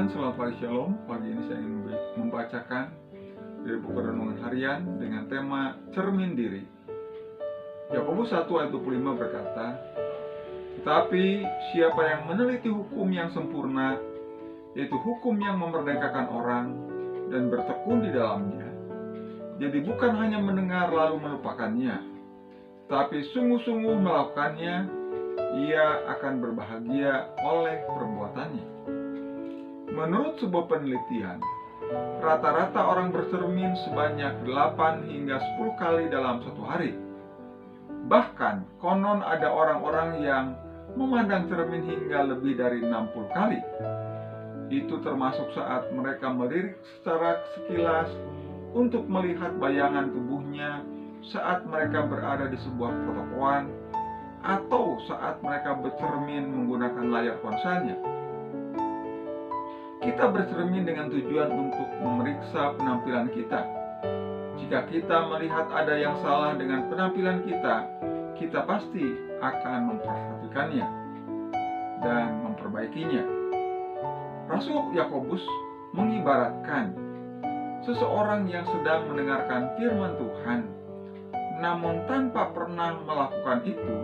Tuhan, selamat pagi Shalom. Pagi ini saya ingin membacakan dari buku renungan harian dengan tema cermin diri. Yakobus 1 ayat 25 berkata, "Tetapi siapa yang meneliti hukum yang sempurna, yaitu hukum yang memerdekakan orang dan bertekun di dalamnya, jadi bukan hanya mendengar lalu melupakannya, tapi sungguh-sungguh melakukannya, ia akan berbahagia oleh perbuatannya." Menurut sebuah penelitian, rata-rata orang bercermin sebanyak 8 hingga 10 kali dalam satu hari. Bahkan, konon ada orang-orang yang memandang cermin hingga lebih dari 60 kali. Itu termasuk saat mereka melirik secara sekilas untuk melihat bayangan tubuhnya saat mereka berada di sebuah pertokoan atau saat mereka bercermin menggunakan layar ponselnya. Kita bercermin dengan tujuan untuk memeriksa penampilan kita. Jika kita melihat ada yang salah dengan penampilan kita, kita pasti akan memperhatikannya dan memperbaikinya. Rasul Yakobus mengibaratkan seseorang yang sedang mendengarkan firman Tuhan, namun tanpa pernah melakukan itu,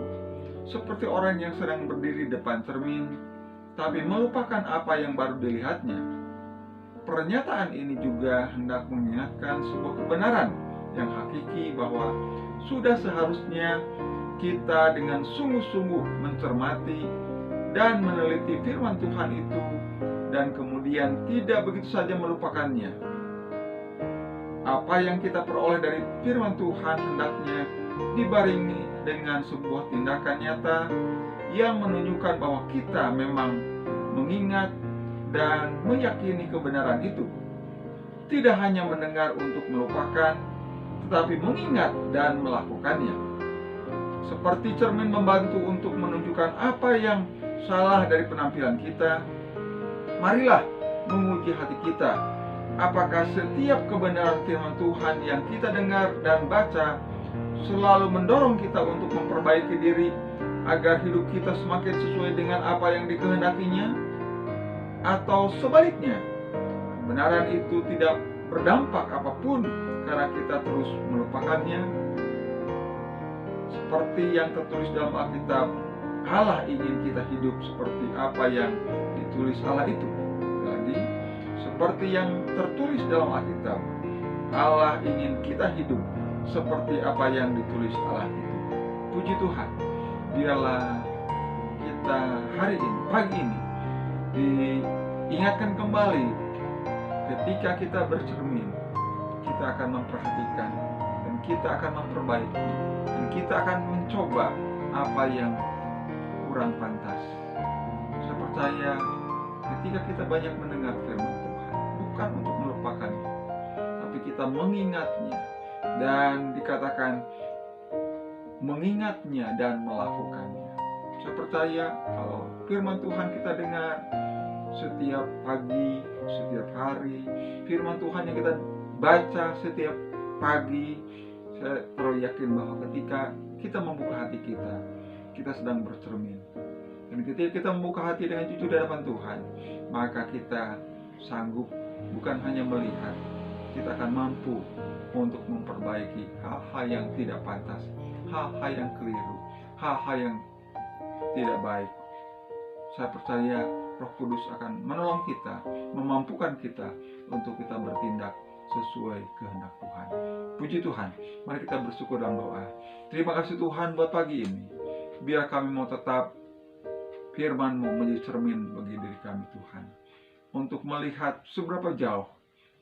seperti orang yang sedang berdiri depan cermin, tapi melupakan apa yang baru dilihatnya. Pernyataan ini juga hendak mengingatkan sebuah kebenaran yang hakiki bahwa sudah seharusnya kita dengan sungguh-sungguh mencermati dan meneliti firman Tuhan itu dan kemudian tidak begitu saja melupakannya. Apa yang kita peroleh dari firman Tuhan hendaknya dibarengi dengan sebuah tindakan nyata yang menunjukkan bahwa kita memang mengingat dan meyakini kebenaran itu. Tidak hanya mendengar untuk melupakan, tetapi mengingat dan melakukannya. Seperti cermin membantu untuk menunjukkan apa yang salah dari penampilan kita, marilah menguji hati kita. Apakah setiap kebenaran firman Tuhan yang kita dengar dan baca selalu mendorong kita untuk memperbaiki diri agar hidup kita semakin sesuai dengan apa yang dikehendakinya? Atau sebaliknya, kebenaran itu tidak berdampak apapun karena kita terus melupakannya? Seperti yang tertulis dalam Alkitab, Allah ingin kita hidup seperti apa yang ditulis Allah itu. Jadi, seperti yang tertulis dalam Alkitab, Allah ingin kita hidup seperti apa yang ditulis Allah itu. Puji Tuhan, biarlah kita hari ini, pagi ini, diingatkan kembali ketika kita bercermin, kita akan memperhatikan dan kita akan memperbaiki dan kita akan mencoba apa yang kurang pantas. Saya percaya ketika kita banyak mendengar firman Tuhan, bukan untuk melupakannya, tapi kita mengingatnya, dan dikatakan mengingatnya dan melakukannya. Saya percaya kalau firman Tuhan kita dengar setiap pagi, setiap hari, firman Tuhan yang kita baca setiap pagi, saya terlalu yakin bahwa ketika kita membuka hati kita sedang bercermin. Dan ketika kita membuka hati dengan jujur di hadapan Tuhan, maka kita sanggup bukan hanya melihat, kita akan mampu untuk memperbaiki hal-hal yang tidak pantas, hal-hal yang keliru, hal-hal yang tidak baik. Saya percaya Roh Kudus akan menolong kita, memampukan kita untuk kita bertindak sesuai kehendak Tuhan. Puji Tuhan, mari kita bersyukur dalam doa. Terima kasih Tuhan buat pagi ini. Biar kami mau tetap firman-Mu menjadi cermin bagi diri kami Tuhan. Untuk melihat seberapa jauh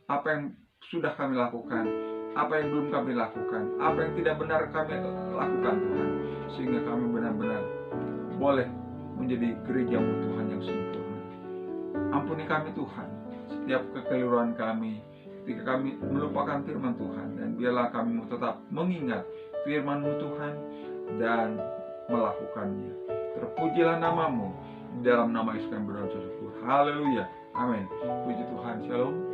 apa yang sudah kami lakukan, apa yang belum kami lakukan, apa yang tidak benar kami lakukan Tuhan, sehingga kami benar-benar boleh menjadi gereja-Mu Tuhan yang sempurna. Ampuni kami Tuhan setiap kekeliruan kami ketika kami melupakan firman Tuhan, dan biarlah kami tetap mengingat firman-Mu Tuhan dan melakukannya. Terpujilah nama-Mu, di dalam nama Yesus kami berdoa syukur. Haleluya, amin. Puji Tuhan, shalom.